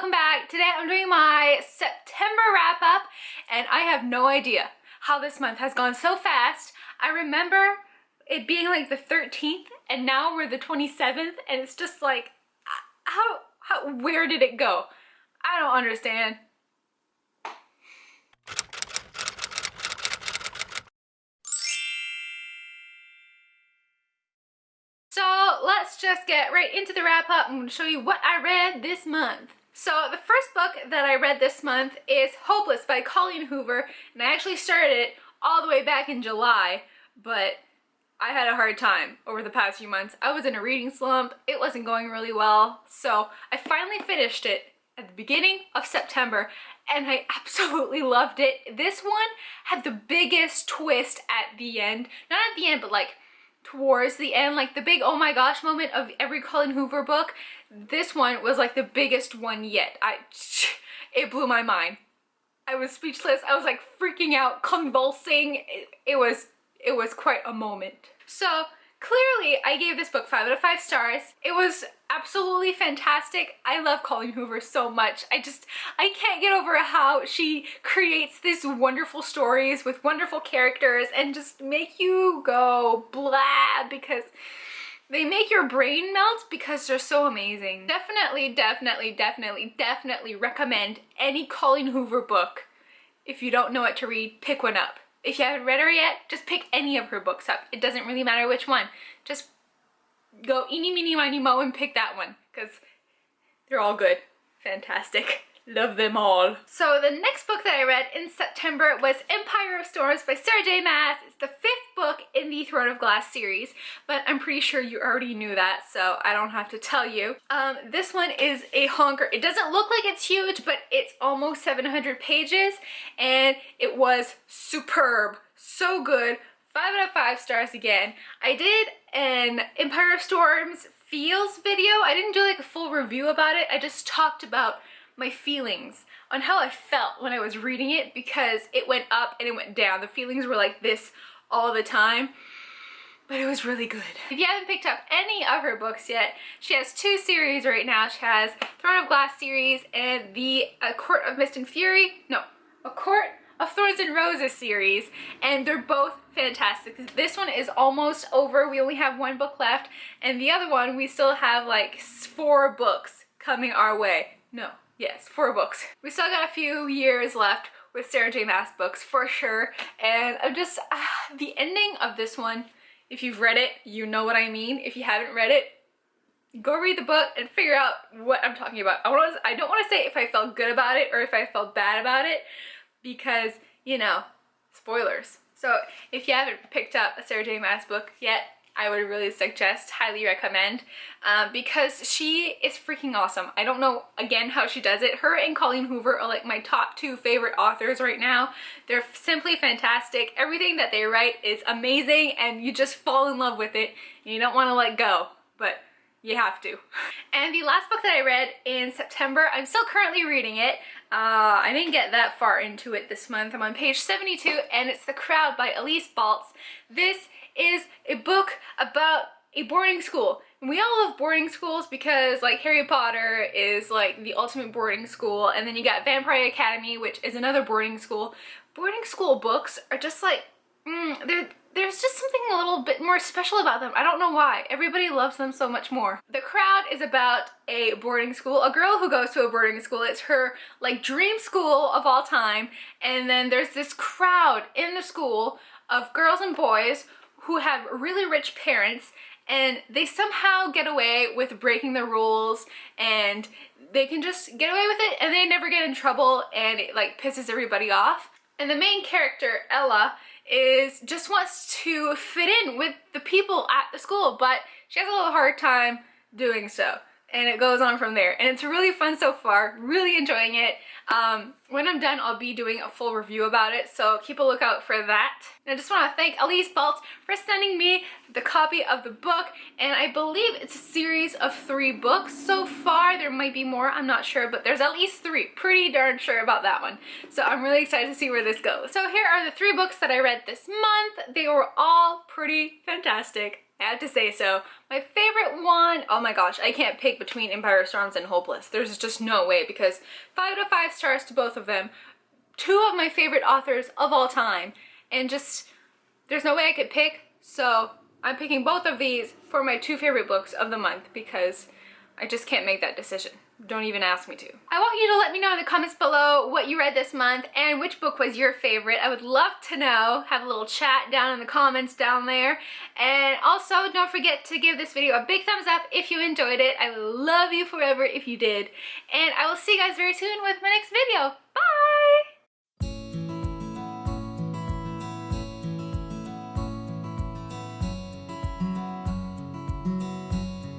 welcome back. Today I'm doing my September wrap up and I have no idea how this month has gone so fast. I remember it being like the 13th and now we're the 27th and it's just like, where did it go? I don't understand. So let's just get right into the wrap up. I'm going to show you what I read this month. So the first book that I read this month is Hopeless by Colleen Hoover, and I actually started it all the way back in July, but I had a hard time over the past few months. I was in a reading slump, it wasn't going really well, so I finally finished it at the beginning of September, and I absolutely loved it. This one had the biggest twist at the end, not at the end, but like towards the end, like the big oh my gosh moment of every Colleen Hoover book. This one was like the biggest one yet. It blew my mind. I was speechless. I was like freaking out, convulsing. It was quite a moment. So clearly I gave this book 5 out of 5 stars. It was absolutely fantastic. I love Colleen Hoover so much. I can't get over how she creates these wonderful stories with wonderful characters and just make you go blah because they make your brain melt because they're so amazing. Definitely recommend any Colleen Hoover book. If you don't know what to read, pick one up. If you haven't read her yet, just pick any of her books up. It doesn't really matter which one. Just go eeny, meeny, miny, moe and pick that one because they're all good. Fantastic. Love them all. So the next book that I read in September was Empire of Storms by Sarah J Maas. It's the 5th book in the Throne of Glass series, but I'm pretty sure you already knew that, so I don't have to tell you. This one is a honker. It doesn't look like it's huge, but it's almost 700 pages, and it was superb. So good. 5 out of 5 stars again. I did an Empire of Storms feels video. I didn't do like a full review about it. I just talked about my feelings on how I felt when I was reading it because it went up and it went down. The feelings were like this all the time, but it was really good. If you haven't picked up any of her books yet, she has 2 series right now. She has Throne of Glass series and the A Court of Mist and Fury, no, A Court of Thorns and Roses series, and they're both fantastic. This one is almost over. We only have 1 book left, and the other one we still have like 4 books coming our way. No. Yes, 4 books. We still got a few years left with Sarah J Maas books for sure, and I'm just, the ending of this one, if you've read it, you know what I mean. If you haven't read it, go read the book and figure out what I'm talking about. I don't want to say if I felt good about it or if I felt bad about it, because, you know, spoilers. So if you haven't picked up a Sarah J Maas book yet, I would really suggest, highly recommend, because she is freaking awesome. I don't know, again, how she does it. Her and Colleen Hoover are like my top 2 favorite authors right now. They're simply fantastic. Everything that they write is amazing and you just fall in love with it and you don't want to let go, but you have to. And the last book that I read in September, I'm still currently reading it. I didn't get that far into it this month. I'm on page 72 and it's The Crowd by Elise Baltz. This is a book about a boarding school. And we all love boarding schools because like Harry Potter is like the ultimate boarding school, and then you got Vampire Academy, which is another boarding school. Boarding school books are just like, there's just something a little bit more special about them. I don't know why. Everybody loves them so much more. The Crowd is about a boarding school, a girl who goes to a boarding school. It's her like dream school of all time, and then there's this crowd in the school of girls and boys who have really rich parents, and they somehow get away with breaking the rules, and they can just get away with it and they never get in trouble, and it like pisses everybody off. And the main character, Ella, just wants to fit in with the people at the school, but she has a little hard time doing so. And it goes on from there. And it's really fun so far, really enjoying it. When I'm done, I'll be doing a full review about it, so keep a lookout for that. And I just want to thank Elise Baltz for sending me the copy of the book, and I believe it's a series of 3 books so far. There might be more, I'm not sure, but there's at least 3. Pretty darn sure about that one. So I'm really excited to see where this goes. So here are the 3 books that I read this month. They were all pretty fantastic. I have to say so. My favorite one, oh my gosh, I can't pick between Empire Storms and Hopeless. There's just no way, because 5 out of 5 stars to both of them. 2 of my favorite authors of all time. And just, there's no way I could pick, so I'm picking both of these for my 2 favorite books of the month because I just can't make that decision. Don't even ask me to. I want you to let me know in the comments below what you read this month and which book was your favorite. I would love to know. Have a little chat down in the comments down there. And also, don't forget to give this video a big thumbs up if you enjoyed it. I will love you forever if you did. And I will see you guys very soon with my next video.